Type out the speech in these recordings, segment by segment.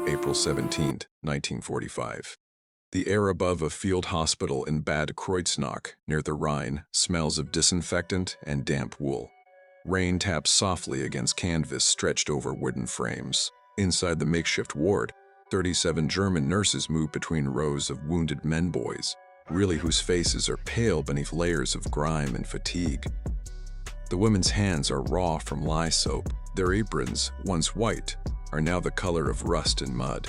April 17, 1945. The air above a field hospital in Bad Kreuznach, near the Rhine, smells of disinfectant and damp wool. Rain taps softly against canvas stretched over wooden frames. Inside the makeshift ward, 37 German nurses move between rows of wounded men boys, really whose faces are pale beneath layers of grime and fatigue. The women's hands are raw from lye soap. Their aprons, once white, are now the color of rust and mud.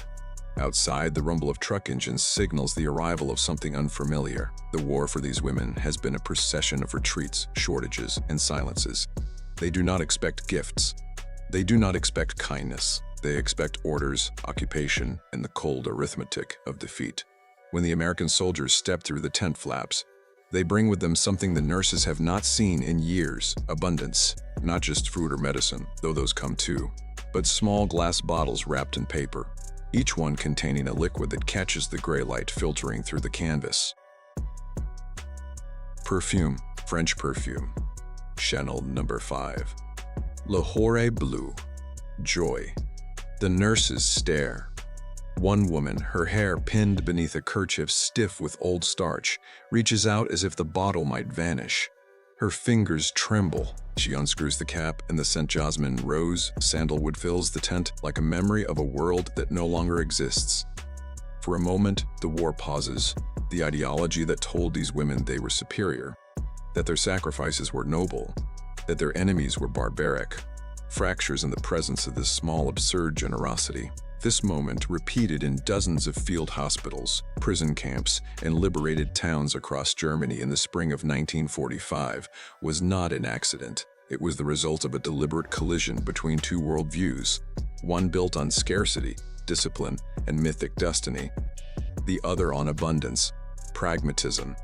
Outside, the rumble of truck engines signals the arrival of something unfamiliar. The war for these women has been a procession of retreats, shortages, and silences. They do not expect gifts. They do not expect kindness. They expect orders, occupation, and the cold arithmetic of defeat. When the American soldiers step through the tent flaps, they bring with them something the nurses have not seen in years: abundance. Not just food or medicine, though those come too, but small glass bottles wrapped in paper, each one containing a liquid that catches the gray light filtering through the canvas. Perfume, French perfume. Chanel No. 5. L'Oreille Bleu. Joy. The nurses stare. One woman, her hair pinned beneath a kerchief stiff with old starch, reaches out as if the bottle might vanish. Her fingers tremble. She unscrews the cap, and the scent jasmine, rose, sandalwood fills the tent like a memory of a world that no longer exists. For a moment, the war pauses. The ideology that told these women they were superior, that their sacrifices were noble, that their enemies were barbaric, fractures in the presence of this small, absurd generosity. This moment, repeated in dozens of field hospitals, prison camps, and liberated towns across Germany in the spring of 1945, was not an accident. It was the result of a deliberate collision between two worldviews, one built on scarcity, discipline, and mythic destiny, the other on abundance, pragmatism,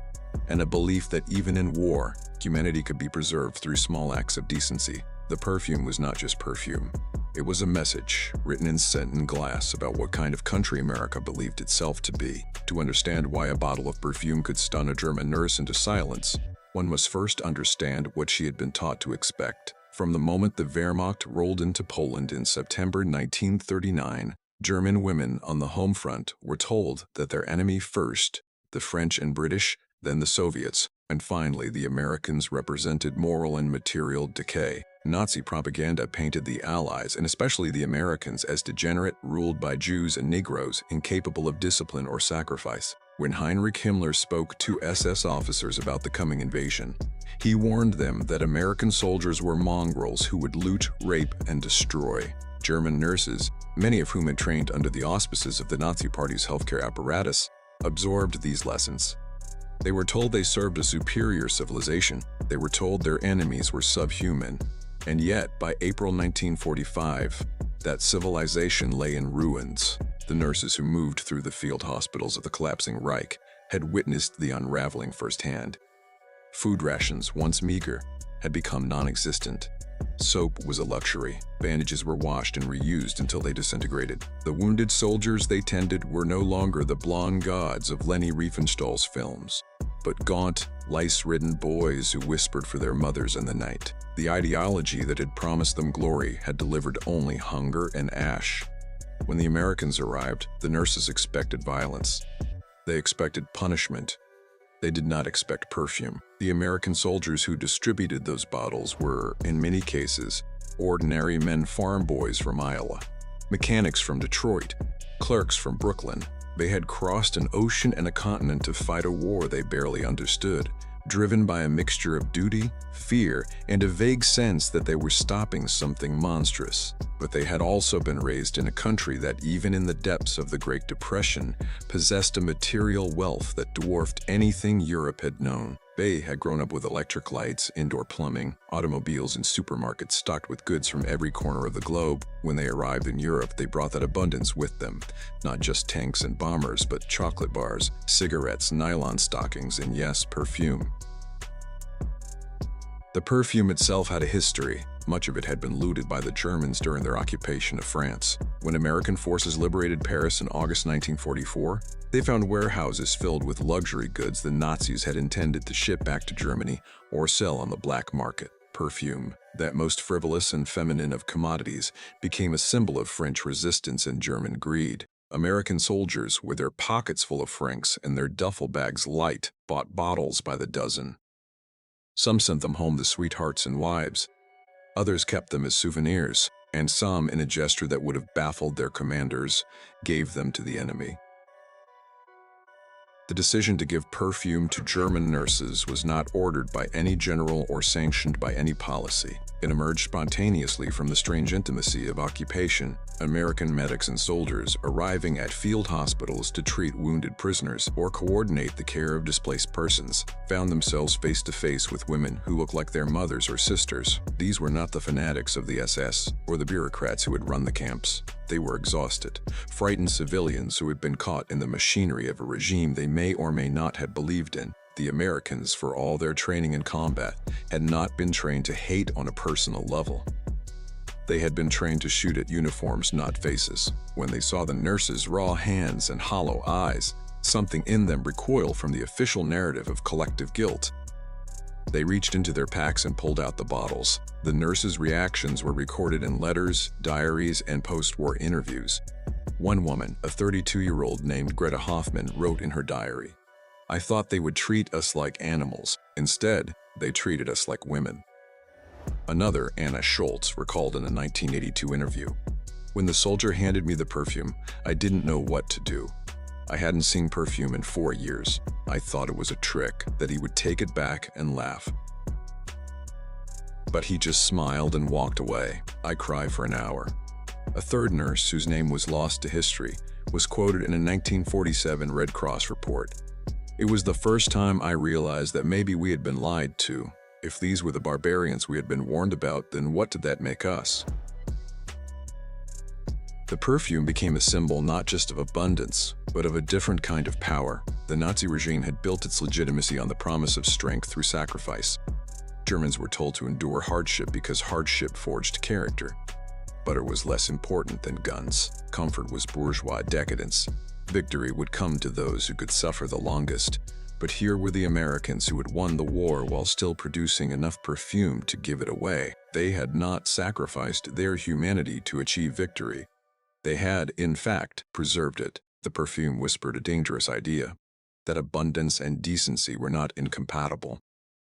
and a belief that even in war, humanity could be preserved through small acts of decency. The perfume was not just perfume. It was a message, written in scent and glass, about what kind of country America believed itself to be. To understand why a bottle of perfume could stun a German nurse into silence, one must first understand what she had been taught to expect. From the moment the Wehrmacht rolled into Poland in September 1939, German women on the home front were told that their enemy first, the French and British, then the Soviets, and finally the Americans, represented moral and material decay. Nazi propaganda painted the Allies, and especially the Americans, as degenerate, ruled by Jews and Negroes, incapable of discipline or sacrifice. When Heinrich Himmler spoke to SS officers about the coming invasion, he warned them that American soldiers were mongrels who would loot, rape, and destroy. German nurses, many of whom had trained under the auspices of the Nazi Party's healthcare apparatus, absorbed these lessons. They were told they served a superior civilization. They were told their enemies were subhuman. And yet, by April 1945, that civilization lay in ruins. The nurses who moved through the field hospitals of the collapsing Reich had witnessed the unraveling firsthand. Food rations, once meager, had become non-existent. Soap was a luxury. Bandages were washed and reused until they disintegrated. The wounded soldiers they tended were no longer the blonde gods of Leni Riefenstahl's films, but gaunt, lice-ridden boys who whispered for their mothers in the night. The ideology that had promised them glory had delivered only hunger and ash. When the Americans arrived, the nurses expected violence. They expected punishment. They did not expect perfume. The American soldiers who distributed those bottles were, in many cases, ordinary men farm boys from Iowa, mechanics from Detroit, clerks from Brooklyn. They had crossed an ocean and a continent to fight a war they barely understood, driven by a mixture of duty, fear, and a vague sense that they were stopping something monstrous. But they had also been raised in a country that, even in the depths of the Great Depression, possessed a material wealth that dwarfed anything Europe had known. They had grown up with electric lights, indoor plumbing, automobiles, and supermarkets stocked with goods from every corner of the globe. When they arrived in Europe, they brought that abundance with them. Not just tanks and bombers, but chocolate bars, cigarettes, nylon stockings, and yes, perfume. The perfume itself had a history. Much of it had been looted by the Germans during their occupation of France. When American forces liberated Paris in August 1944, they found warehouses filled with luxury goods the Nazis had intended to ship back to Germany or sell on the black market. perfume, that most frivolous and feminine of commodities, became a symbol of French resistance and German greed. American soldiers, with their pockets full of francs and their duffel bags light, bought bottles by the dozen. Some sent them home to sweethearts and wives. Others kept them as souvenirs, and some, in a gesture that would have baffled their commanders, gave them to the enemy. The decision to give perfume to German nurses was not ordered by any general or sanctioned by any policy. It emerged spontaneously from the strange intimacy of occupation, American medics and soldiers arriving at field hospitals to treat wounded prisoners or coordinate the care of displaced persons, found themselves face to face with women who looked like their mothers or sisters. These were not the fanatics of the SS or the bureaucrats who had run the camps. They were exhausted, frightened civilians who had been caught in the machinery of a regime they may or may not have believed in. The Americans, for all their training in combat, had not been trained to hate on a personal level. They had been trained to shoot at uniforms, not faces. When they saw the nurses' raw hands and hollow eyes, something in them recoiled from the official narrative of collective guilt. They reached into their packs and pulled out the bottles. The nurses' reactions were recorded in letters, diaries, and post-war interviews. One woman, a 32-year-old named Greta Hoffman, wrote in her diary, "I thought they would treat us like animals. Instead, they treated us like women." Another, Anna Schultz, recalled in a 1982 interview, "When the soldier handed me the perfume, I didn't know what to do. I hadn't seen perfume in 4 years. I thought it was a trick, that he would take it back and laugh. But he just smiled and walked away. I cried for an hour." A third nurse, whose name was lost to history, was quoted in a 1947 Red Cross report. "It was the first time I realized that maybe we had been lied to. If these were the barbarians we had been warned about, then what did that make us?" The perfume became a symbol not just of abundance, but of a different kind of power. The Nazi regime had built its legitimacy on the promise of strength through sacrifice. Germans were told to endure hardship because hardship forged character. Butter was less important than guns. Comfort was bourgeois decadence. Victory would come to those who could suffer the longest. But here were the Americans who had won the war while still producing enough perfume to give it away. They had not sacrificed their humanity to achieve victory. They had, in fact, preserved it. The perfume whispered a dangerous idea, that abundance and decency were not incompatible,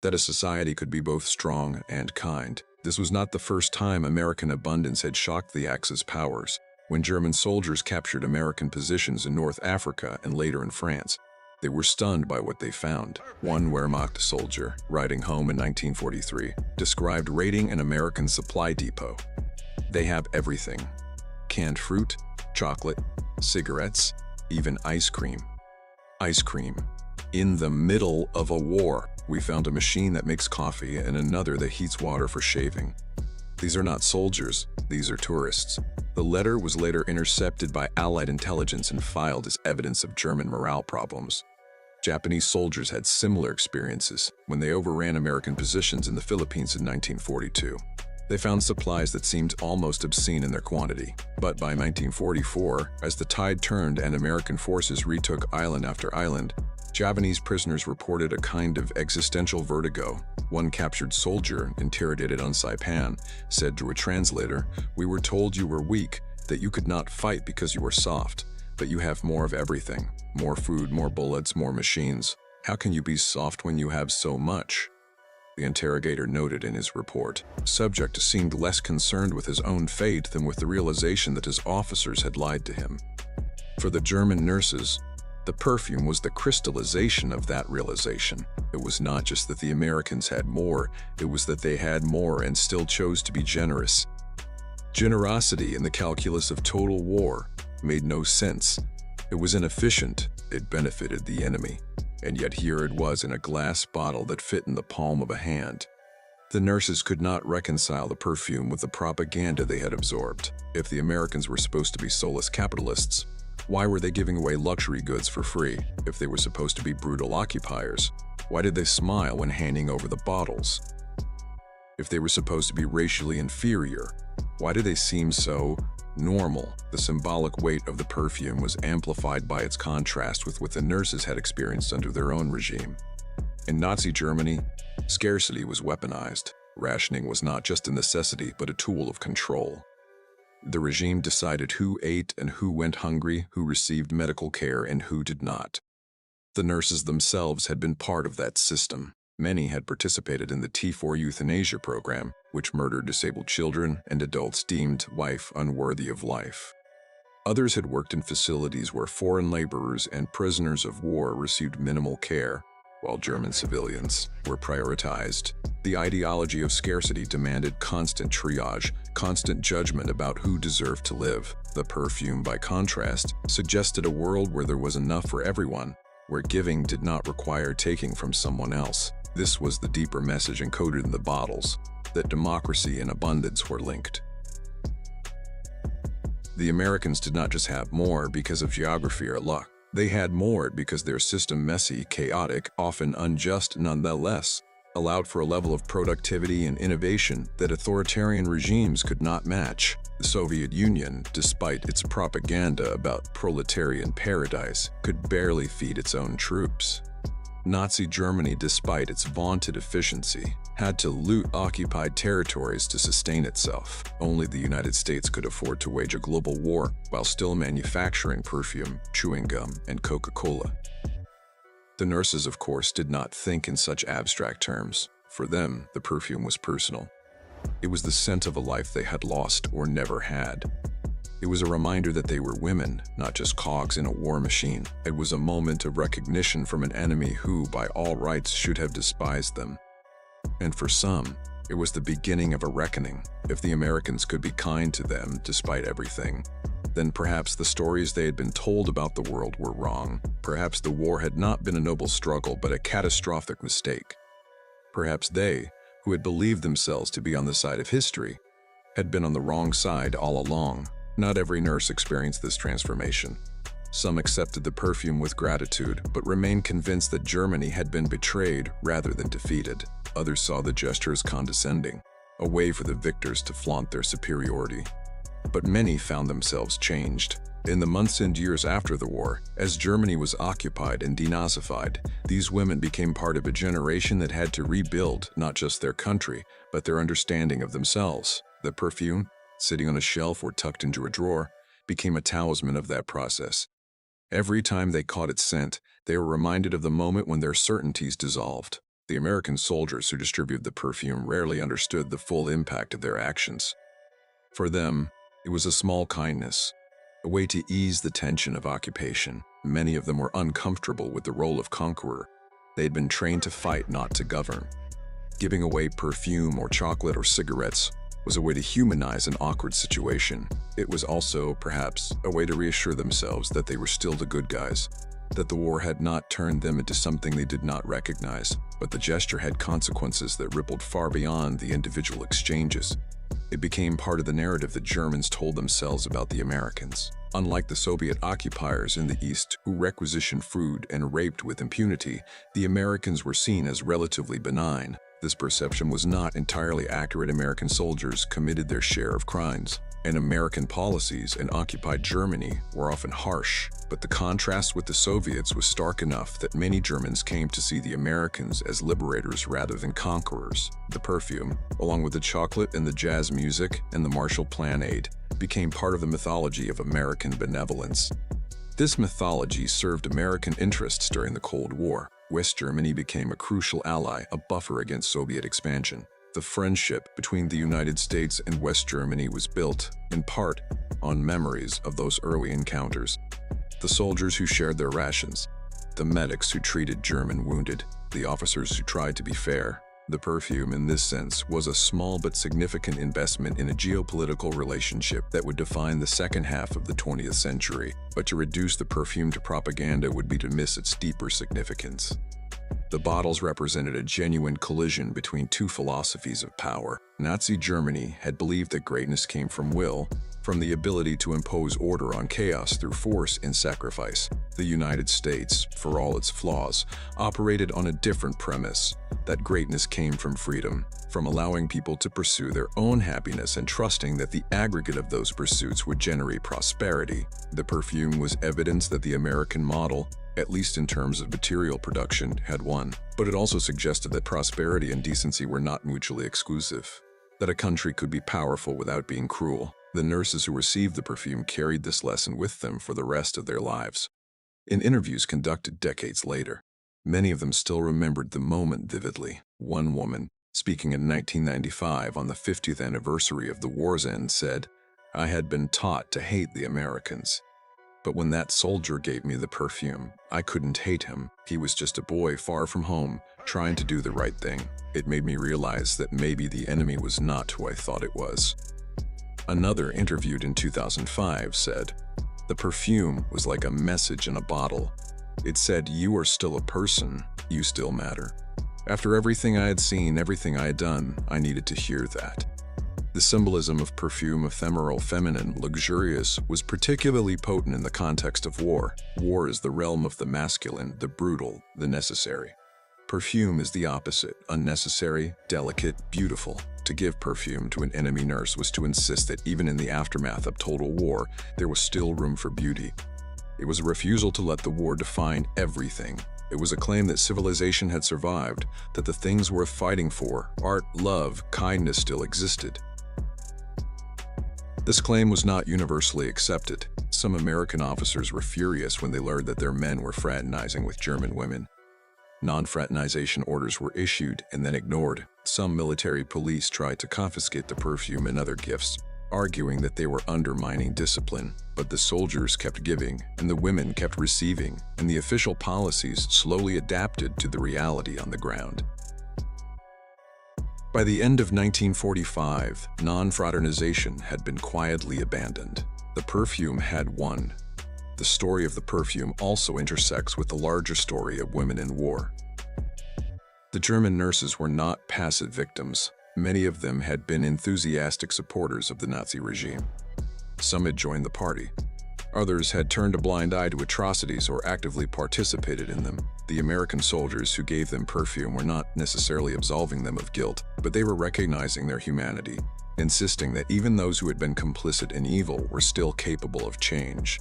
that a society could be both strong and kind. This was not the first time American abundance had shocked the Axis powers. When German soldiers captured American positions in North Africa and later in France, they were stunned by what they found. One Wehrmacht soldier, riding home in 1943, described raiding an American supply depot. "They have everything. Canned fruit, chocolate, cigarettes, even ice cream. Ice cream. In the middle of a war, we found a machine that makes coffee and another that heats water for shaving. These are not soldiers, these are tourists." The letter was later intercepted by Allied intelligence and filed as evidence of German morale problems. Japanese soldiers had similar experiences when they overran American positions in the Philippines in 1942. They found supplies that seemed almost obscene in their quantity. But by 1944, as the tide turned and American forces retook island after island, Japanese prisoners reported a kind of existential vertigo. One captured soldier, interrogated on Saipan, said to a translator, "We were told you were weak, that you could not fight because you were soft, but you have more of everything. More food, more bullets, more machines. How can you be soft when you have so much?" The interrogator noted in his report. Subject seemed less concerned with his own fate than with the realization that his officers had lied to him. For the German nurses, the perfume was the crystallization of that realization. It was not just that the Americans had more, it was that they had more and still chose to be generous. Generosity in the calculus of total war made no sense. It was inefficient, it benefited the enemy. And yet here it was in a glass bottle that fit in the palm of a hand. The nurses could not reconcile the perfume with the propaganda they had absorbed. If the Americans were supposed to be soulless capitalists, why were they giving away luxury goods for free? If they were supposed to be brutal occupiers, why did they smile when handing over the bottles? If they were supposed to be racially inferior, why did they seem so normal? The symbolic weight of the perfume was amplified by its contrast with what the nurses had experienced under their own regime. In Nazi Germany, scarcity was weaponized. Rationing was not just a necessity, but a tool of control. The regime decided who ate and who went hungry, who received medical care and who did not. The nurses themselves had been part of that system. Many had participated in the T4 euthanasia program, which murdered disabled children and adults deemed life unworthy of life. Others had worked in facilities where foreign laborers and prisoners of war received minimal care, while German civilians were prioritized. The ideology of scarcity demanded constant triage, constant judgment about who deserved to live. The Perfume, by contrast, suggested a world where there was enough for everyone, where giving did not require taking from someone else. This was the deeper message encoded in the bottles, that democracy and abundance were linked. The Americans did not just have more because of geography or luck. They had more because their system, messy, chaotic, often unjust nonetheless, allowed for a level of productivity and innovation that authoritarian regimes could not match. The Soviet Union, despite its propaganda about proletarian paradise, could barely feed its own troops. Nazi Germany, despite its vaunted efficiency, had to loot occupied territories to sustain itself. Only the United States could afford to wage a global war while still manufacturing perfume, chewing gum, and Coca-Cola. The nurses, of course, did not think in such abstract terms. For them, the perfume was personal. It was the scent of a life they had lost or never had. It was a reminder that they were women, not just cogs in a war machine. It was a moment of recognition from an enemy who, by all rights, should have despised them. And for some, it was the beginning of a reckoning. If the Americans could be kind to them despite everything, then perhaps the stories they had been told about the world were wrong. Perhaps the war had not been a noble struggle, but a catastrophic mistake. Perhaps they, who had believed themselves to be on the side of history, had been on the wrong side all along. Not every nurse experienced this transformation. Some accepted the perfume with gratitude, but remained convinced that Germany had been betrayed rather than defeated. Others saw the gesture as condescending, a way for the victors to flaunt their superiority. But many found themselves changed. In the months and years after the war, as Germany was occupied and denazified, these women became part of a generation that had to rebuild not just their country, but their understanding of themselves. The perfume, sitting on a shelf or tucked into a drawer, became a talisman of that process. Every time they caught its scent, they were reminded of the moment when their certainties dissolved. The American soldiers who distributed the perfume rarely understood the full impact of their actions. For them, it was a small kindness, a way to ease the tension of occupation. Many of them were uncomfortable with the role of conqueror. They had been trained to fight, not to govern. Giving away perfume or chocolate or cigarettes was a way to humanize an awkward situation. It was also, perhaps, a way to reassure themselves that they were still the good guys, that the war had not turned them into something they did not recognize, but the gesture had consequences that rippled far beyond the individual exchanges. It became part of the narrative the Germans told themselves about the Americans. Unlike the Soviet occupiers in the East, who requisitioned food and raped with impunity, the Americans were seen as relatively benign. This perception was not entirely accurate. American soldiers committed their share of crimes, and American policies in occupied Germany were often harsh. But the contrast with the Soviets was stark enough that many Germans came to see the Americans as liberators rather than conquerors. The perfume, along with the chocolate and the jazz music and the Marshall Plan aid, became part of the mythology of American benevolence. This mythology served American interests during the Cold War. West Germany became a crucial ally, a buffer against Soviet expansion. The friendship between the United States and West Germany was built, in part, on memories of those early encounters. The soldiers who shared their rations, the medics who treated German wounded, the officers who tried to be fair. The perfume, in this sense, was a small but significant investment in a geopolitical relationship that would define the second half of the 20th century. But to reduce the perfume to propaganda would be to miss its deeper significance. The bottles represented a genuine collision between two philosophies of power. Nazi Germany had believed that greatness came from will, from the ability to impose order on chaos through force and sacrifice. The United States, for all its flaws, operated on a different premise, that greatness came from freedom, from allowing people to pursue their own happiness and trusting that the aggregate of those pursuits would generate prosperity. The perfume was evidence that the American model, at least in terms of material production, had won. But it also suggested that prosperity and decency were not mutually exclusive, that a country could be powerful without being cruel. The nurses who received the perfume carried this lesson with them for the rest of their lives. In interviews conducted decades later, many of them still remembered the moment vividly. One woman, speaking in 1995 on the 50th anniversary of the war's end, said, "I had been taught to hate the Americans. But when that soldier gave me the perfume, I couldn't hate him. He was just a boy far from home, trying to do the right thing. It made me realize that maybe the enemy was not who I thought it was." Another, interviewed in 2005, said, "The perfume was like a message in a bottle. It said, you are still a person, you still matter. After everything I had seen, everything I had done, I needed to hear that." The symbolism of perfume, ephemeral, feminine, luxurious, was particularly potent in the context of war. War is the realm of the masculine, the brutal, the necessary. Perfume is the opposite, unnecessary, delicate, beautiful. To give perfume to an enemy nurse was to insist that even in the aftermath of total war, there was still room for beauty. It was a refusal to let the war define everything. It was a claim that civilization had survived, that the things worth fighting for, art, love, kindness, still existed. This claim was not universally accepted. Some American officers were furious when they learned that their men were fraternizing with German women. Non-fraternization orders were issued and then ignored. Some military police tried to confiscate the perfume and other gifts, arguing that they were undermining discipline. But the soldiers kept giving, and the women kept receiving, and the official policies slowly adapted to the reality on the ground. By the end of 1945, non-fraternization had been quietly abandoned. The perfume had won. The story of the perfume also intersects with the larger story of women in war. The German nurses were not passive victims. Many of them had been enthusiastic supporters of the Nazi regime. Some had joined the party. Others had turned a blind eye to atrocities or actively participated in them. The American soldiers who gave them perfume were not necessarily absolving them of guilt, but they were recognizing their humanity, insisting that even those who had been complicit in evil were still capable of change.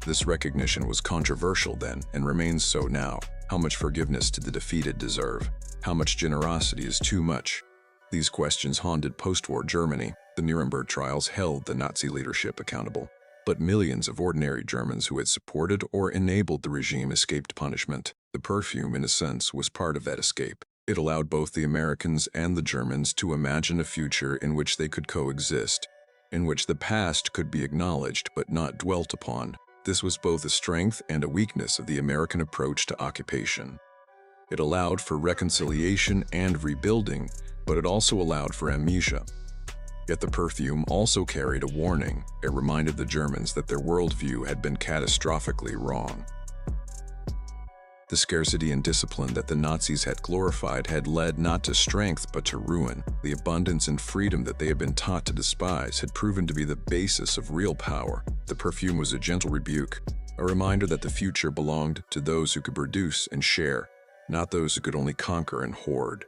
This recognition was controversial then and remains so now. How much forgiveness did the defeated deserve? How much generosity is too much? These questions haunted post-war Germany. The Nuremberg trials held the Nazi leadership accountable. But millions of ordinary Germans who had supported or enabled the regime escaped punishment. The perfume, in a sense, was part of that escape. It allowed both the Americans and the Germans to imagine a future in which they could coexist, in which the past could be acknowledged but not dwelt upon. This was both a strength and a weakness of the American approach to occupation. It allowed for reconciliation and rebuilding, but it also allowed for amnesia. Yet the perfume also carried a warning. It reminded the Germans that their worldview had been catastrophically wrong. The scarcity and discipline that the Nazis had glorified had led not to strength but to ruin. The abundance and freedom that they had been taught to despise had proven to be the basis of real power. The perfume was a gentle rebuke, a reminder that the future belonged to those who could produce and share, not those who could only conquer and hoard.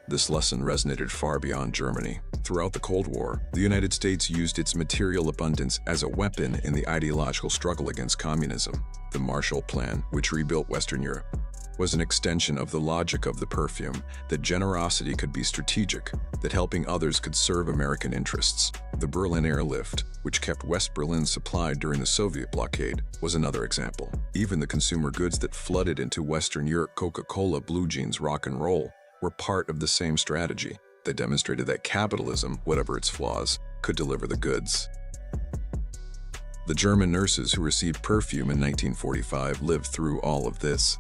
This lesson resonated far beyond Germany. Throughout the Cold War, the United States used its material abundance as a weapon in the ideological struggle against communism. The Marshall Plan, which rebuilt Western Europe, was an extension of the logic of the perfume, that generosity could be strategic, that helping others could serve American interests. The Berlin airlift, which kept West Berlin supplied during the Soviet blockade, was another example. Even the consumer goods that flooded into Western Europe, Coca-Cola, Blue Jeans, rock and roll, were part of the same strategy. They demonstrated that capitalism, whatever its flaws, could deliver the goods. The German nurses who received perfume in 1945 lived through all of this.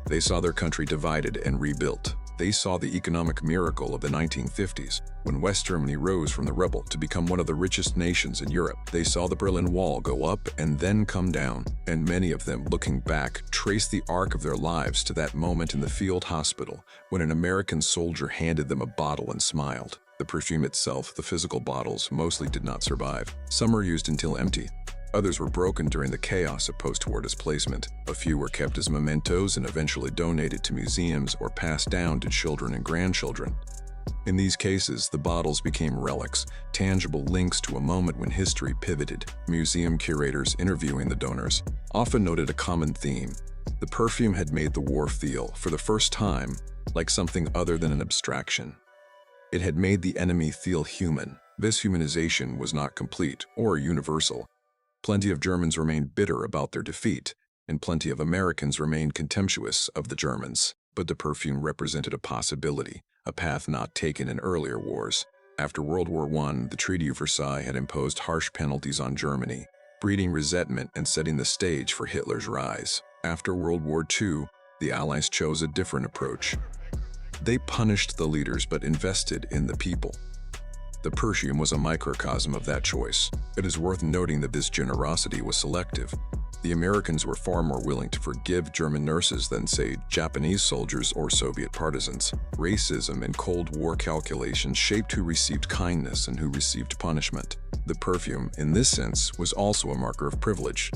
They saw their country divided and rebuilt. They saw the economic miracle of the 1950s, when West Germany rose from the rubble to become one of the richest nations in Europe. They saw the Berlin Wall go up and then come down, and many of them, looking back, traced the arc of their lives to that moment in the field hospital when an American soldier handed them a bottle and smiled. The perfume itself, the physical bottles, mostly did not survive. Some were used until empty. Others were broken during the chaos of post-war displacement. A few were kept as mementos and eventually donated to museums or passed down to children and grandchildren. In these cases, the bottles became relics, tangible links to a moment when history pivoted. Museum curators interviewing the donors often noted a common theme. The perfume had made the war feel, for the first time, like something other than an abstraction. It had made the enemy feel human. This humanization was not complete or universal. Plenty of Germans remained bitter about their defeat, and plenty of Americans remained contemptuous of the Germans. But the perfume represented a possibility, a path not taken in earlier wars. After World War I, the Treaty of Versailles had imposed harsh penalties on Germany, breeding resentment and setting the stage for Hitler's rise. After World War II, the Allies chose a different approach. They punished the leaders but invested in the people. The perfume was a microcosm of that choice. It is worth noting that this generosity was selective. The Americans were far more willing to forgive German nurses than, say, Japanese soldiers or Soviet partisans. Racism and Cold War calculations shaped who received kindness and who received punishment. The perfume, in this sense, was also a marker of privilege.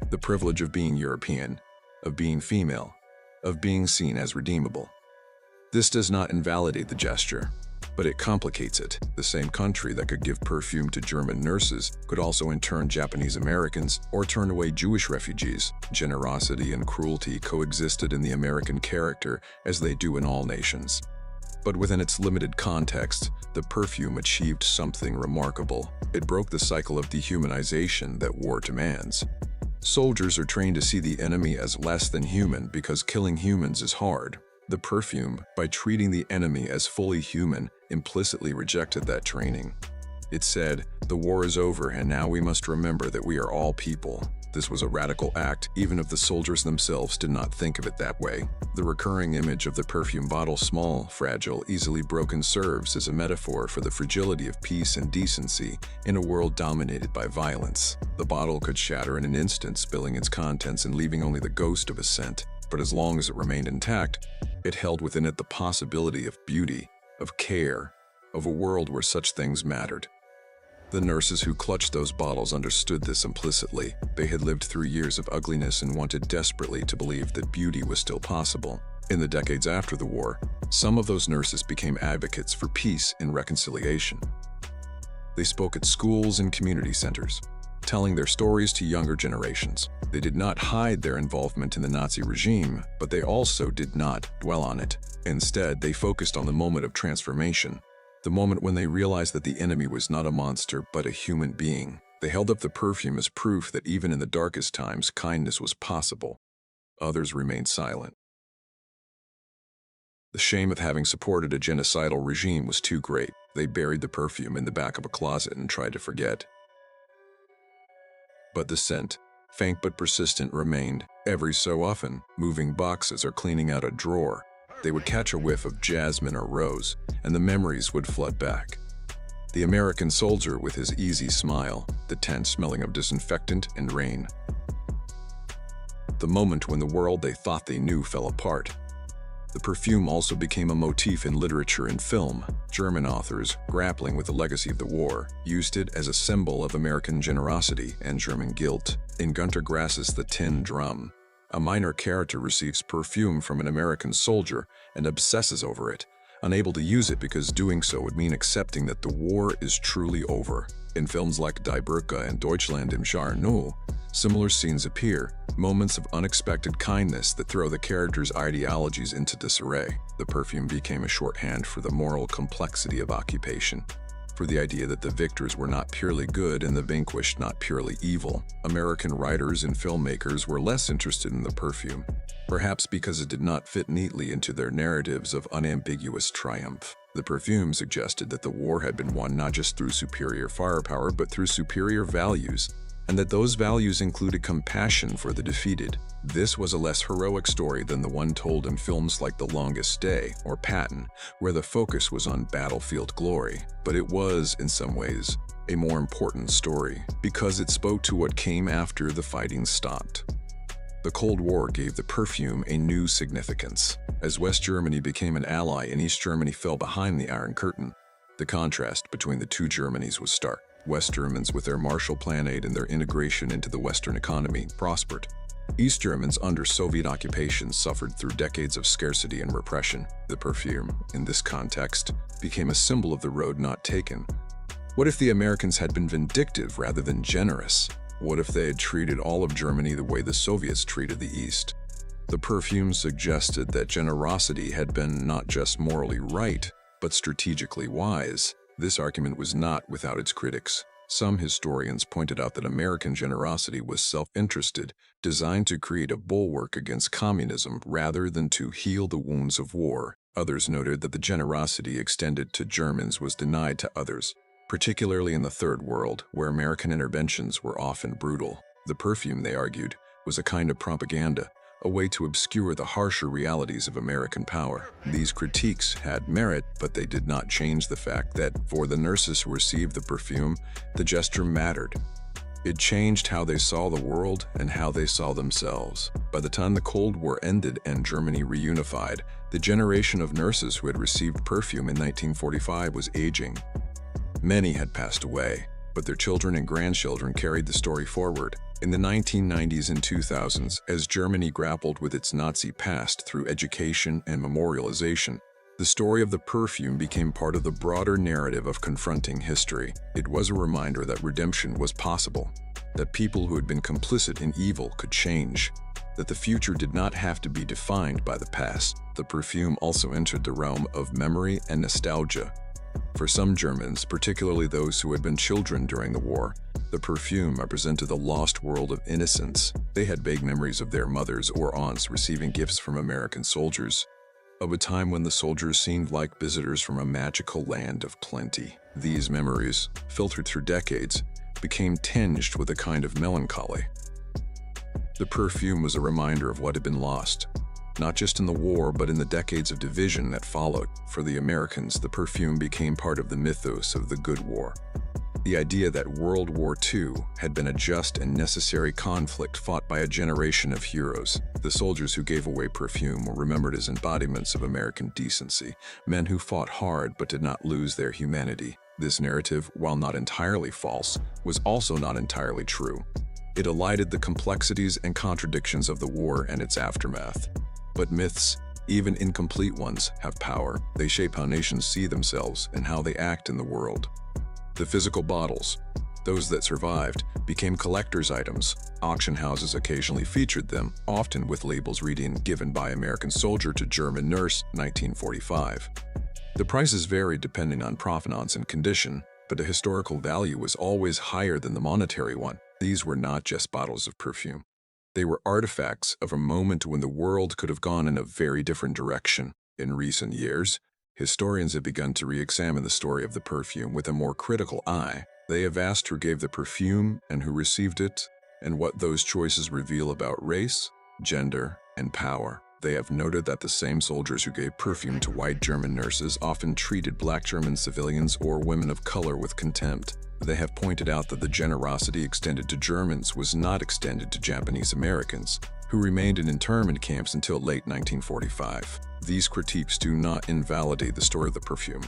The privilege of being European, of being female, of being seen as redeemable. This does not invalidate the gesture, but it complicates it. The same country that could give perfume to German nurses could also intern Japanese Americans or turn away Jewish refugees. Generosity and cruelty coexisted in the American character as they do in all nations. But within its limited context, the perfume achieved something remarkable. It broke the cycle of dehumanization that war demands. Soldiers are trained to see the enemy as less than human because killing humans is hard. The perfume, by treating the enemy as fully human, implicitly rejected that training. It said, "The war is over and now we must remember that we are all people." This was a radical act, even if the soldiers themselves did not think of it that way. The recurring image of the perfume bottle, small, fragile, easily broken, serves as a metaphor for the fragility of peace and decency in a world dominated by violence. The bottle could shatter in an instant, spilling its contents and leaving only the ghost of a scent. But as long as it remained intact, it held within it the possibility of beauty, of care, of a world where such things mattered. The nurses who clutched those bottles understood this implicitly. They had lived through years of ugliness and wanted desperately to believe that beauty was still possible. In the decades after the war, some of those nurses became advocates for peace and reconciliation. They spoke at schools and community centers, telling their stories to younger generations. They did not hide their involvement in the Nazi regime, but they also did not dwell on it. Instead, they focused on the moment of transformation, the moment when they realized that the enemy was not a monster, but a human being. They held up the perfume as proof that even in the darkest times, kindness was possible. Others remained silent. The shame of having supported a genocidal regime was too great. They buried the perfume in the back of a closet and tried to forget. But the scent, faint but persistent, remained. Every so often, moving boxes or cleaning out a drawer, they would catch a whiff of jasmine or rose, and the memories would flood back. The American soldier with his easy smile, the tent smelling of disinfectant and rain. The moment when the world they thought they knew fell apart. The perfume also became a motif in literature and film. German authors, grappling with the legacy of the war, used it as a symbol of American generosity and German guilt. In Günter Grass's The Tin Drum, a minor character receives perfume from an American soldier and obsesses over it, unable to use it because doing so would mean accepting that the war is truly over. In films like Die Brücke and Deutschland im Jahr Null, similar scenes appear, moments of unexpected kindness that throw the characters' ideologies into disarray. The perfume became a shorthand for the moral complexity of occupation, for the idea that the victors were not purely good and the vanquished not purely evil. American writers and filmmakers were less interested in the perfume, perhaps because it did not fit neatly into their narratives of unambiguous triumph. The perfume suggested that the war had been won not just through superior firepower, but through superior values, and that those values included compassion for the defeated. This was a less heroic story than the one told in films like The Longest Day or Patton, where the focus was on battlefield glory. But it was, in some ways, a more important story, because it spoke to what came after the fighting stopped. The Cold War gave the perfume a new significance. As West Germany became an ally and East Germany fell behind the Iron Curtain, the contrast between the two Germanys was stark. West Germans, with their Marshall Plan aid and their integration into the Western economy, prospered. East Germans under Soviet occupation suffered through decades of scarcity and repression. The perfume, in this context, became a symbol of the road not taken. What if the Americans had been vindictive rather than generous? What if they had treated all of Germany the way the Soviets treated the East? The perfume suggested that generosity had been not just morally right, but strategically wise. This argument was not without its critics. Some historians pointed out that American generosity was self-interested, designed to create a bulwark against communism rather than to heal the wounds of war. Others noted that the generosity extended to Germans was denied to others, particularly in the Third World, where American interventions were often brutal. The perfume, they argued, was a kind of propaganda, a way to obscure the harsher realities of American power. These critiques had merit, but they did not change the fact that, for the nurses who received the perfume, the gesture mattered. It changed how they saw the world and how they saw themselves. By the time the Cold War ended and Germany reunified, the generation of nurses who had received perfume in 1945 was aging. Many had passed away, but their children and grandchildren carried the story forward. In the 1990s and 2000s, as Germany grappled with its Nazi past through education and memorialization, the story of the perfume became part of the broader narrative of confronting history. It was a reminder that redemption was possible, that people who had been complicit in evil could change, that the future did not have to be defined by the past. The perfume also entered the realm of memory and nostalgia. For some Germans, particularly those who had been children during the war, the perfume represented the lost world of innocence. They had vague memories of their mothers or aunts receiving gifts from American soldiers, of a time when the soldiers seemed like visitors from a magical land of plenty. These memories, filtered through decades, became tinged with a kind of melancholy. The perfume was a reminder of what had been lost, not just in the war, but in the decades of division that followed. For the Americans, the perfume became part of the mythos of the good war. The idea that World War II had been a just and necessary conflict fought by a generation of heroes. The soldiers who gave away perfume were remembered as embodiments of American decency, men who fought hard but did not lose their humanity. This narrative, while not entirely false, was also not entirely true. It elided the complexities and contradictions of the war and its aftermath. But myths, even incomplete ones, have power. They shape how nations see themselves and how they act in the world. The physical bottles, those that survived, became collector's items. Auction houses occasionally featured them, often with labels reading "Given by American soldier to German nurse, 1945." The prices varied depending on provenance and condition, but the historical value was always higher than the monetary one. These were not just bottles of perfume. They were artifacts of a moment when the world could have gone in a very different direction. In recent years, historians have begun to re-examine the story of the perfume with a more critical eye. They have asked who gave the perfume and who received it, and what those choices reveal about race, gender, and power. They have noted that the same soldiers who gave perfume to white German nurses often treated black German civilians or women of color with contempt. They have pointed out that the generosity extended to Germans was not extended to Japanese Americans, who remained in internment camps until late 1945. These critiques do not invalidate the story of the perfume,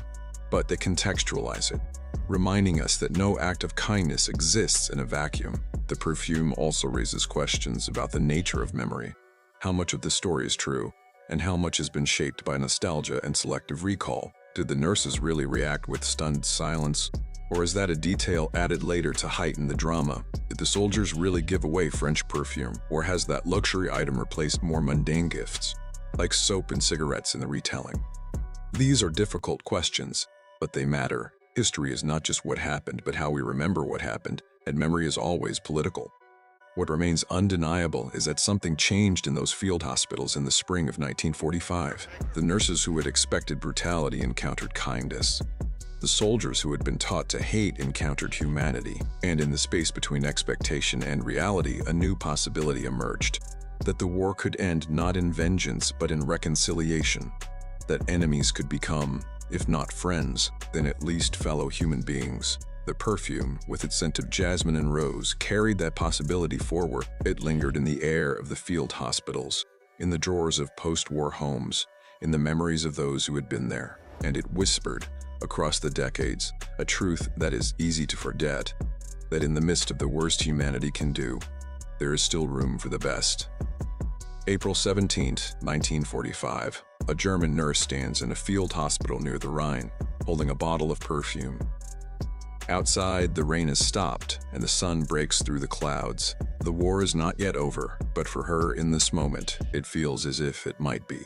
but they contextualize it, reminding us that no act of kindness exists in a vacuum. The perfume also raises questions about the nature of memory, how much of the story is true, and how much has been shaped by nostalgia and selective recall. Did the nurses really react with stunned silence? Or is that a detail added later to heighten the drama? Did the soldiers really give away French perfume, or has that luxury item replaced more mundane gifts, like soap and cigarettes in the retelling? These are difficult questions, but they matter. History is not just what happened, but how we remember what happened, and memory is always political. What remains undeniable is that something changed in those field hospitals in the spring of 1945. The nurses who had expected brutality encountered kindness. The soldiers who had been taught to hate encountered humanity, and in the space between expectation and reality, a new possibility emerged: that the war could end not in vengeance but in reconciliation, that enemies could become, if not friends, then at least fellow human beings. The perfume, with its scent of jasmine and rose, carried that possibility forward. It lingered in the air of the field hospitals, in the drawers of post-war homes, in the memories of those who had been there, and it whispered, across the decades, a truth that is easy to forget, that in the midst of the worst humanity can do, There is still room for the best. April 17, 1945. A German nurse stands in a field hospital near the Rhine, holding a bottle of perfume. Outside, the rain has stopped, and the sun breaks through the clouds. The war is not yet over, but for her in this moment, it feels as if it might be.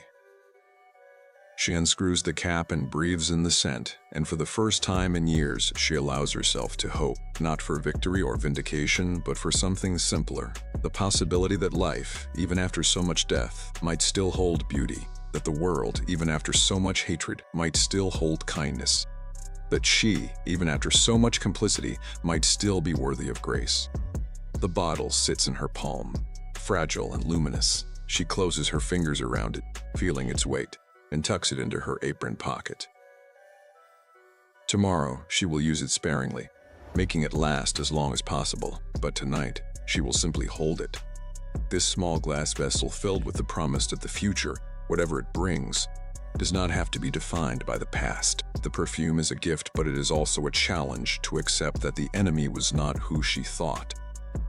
She unscrews the cap and breathes in the scent, and for the first time in years, she allows herself to hope, not for victory or vindication, but for something simpler. The possibility that life, even after so much death, might still hold beauty. That the world, even after so much hatred, might still hold kindness. That she, even after so much complicity, might still be worthy of grace. The bottle sits in her palm, fragile and luminous. She closes her fingers around it, feeling its weight, and tucks it into her apron pocket. Tomorrow, she will use it sparingly, making it last as long as possible, but tonight, she will simply hold it. This small glass vessel filled with the promise that the future, whatever it brings, does not have to be defined by the past. The perfume is a gift, but it is also a challenge to accept that the enemy was not who she thought,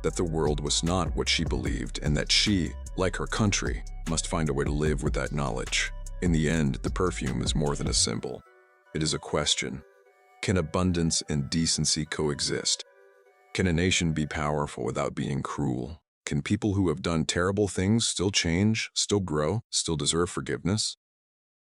that the world was not what she believed, and that she, like her country, must find a way to live with that knowledge. In the end, the perfume is more than a symbol. It is a question. Can abundance and decency coexist? Can a nation be powerful without being cruel? Can people who have done terrible things still change, still grow, still deserve forgiveness?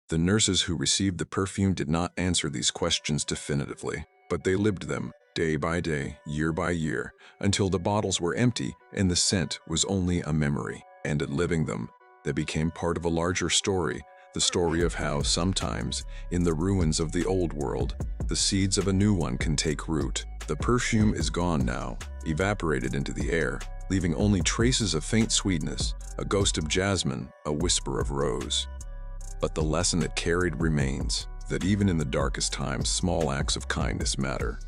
The nurses who received the perfume did not answer these questions definitively, but they lived them day by day, year by year, until the bottles were empty and the scent was only a memory. And in living them, they became part of a larger story, the story of how sometimes, in the ruins of the old world, the seeds of a new one can take root. The perfume is gone now, evaporated into the air, leaving only traces of faint sweetness, a ghost of jasmine, a whisper of rose. But the lesson it carried remains, that even in the darkest times, small acts of kindness matter.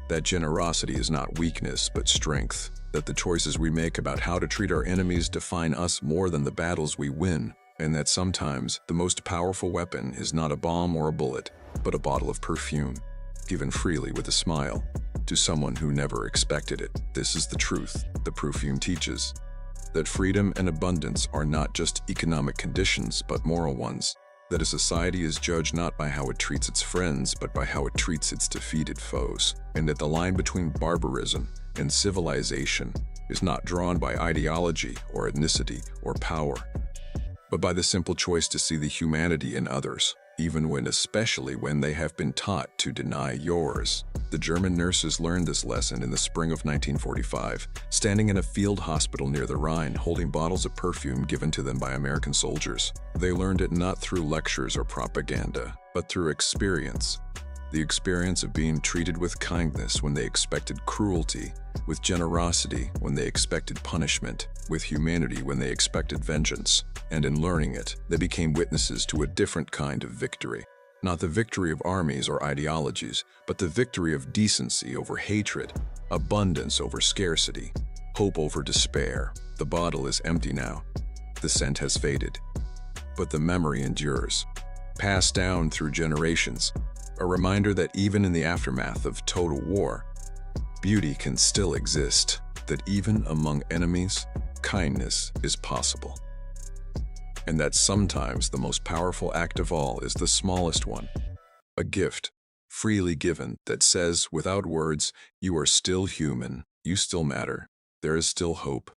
That generosity is not weakness, but strength. That the choices we make about how to treat our enemies define us more than the battles we win. And that sometimes the most powerful weapon is not a bomb or a bullet, but a bottle of perfume, given freely with a smile, to someone who never expected it. This is the truth the perfume teaches. That freedom and abundance are not just economic conditions, but moral ones. That a society is judged not by how it treats its friends, but by how it treats its defeated foes. And that the line between barbarism and civilization is not drawn by ideology or ethnicity or power, but by the simple choice to see the humanity in others, especially when they have been taught to deny yours. The German nurses learned this lesson in the spring of 1945, standing in a field hospital near the Rhine, holding bottles of perfume given to them by American soldiers. They learned it not through lectures or propaganda, but through experience. The experience of being treated with kindness when they expected cruelty, with generosity when they expected punishment, with humanity when they expected vengeance. And in learning it, they became witnesses to a different kind of victory. Not the victory of armies or ideologies, but the victory of decency over hatred, abundance over scarcity, hope over despair. The bottle is empty now. The scent has faded. But the memory endures, passed down through generations, a reminder that even in the aftermath of total war, beauty can still exist, that even among enemies, kindness is possible. And that sometimes the most powerful act of all is the smallest one, a gift, freely given, that says, without words, you are still human, you still matter, there is still hope.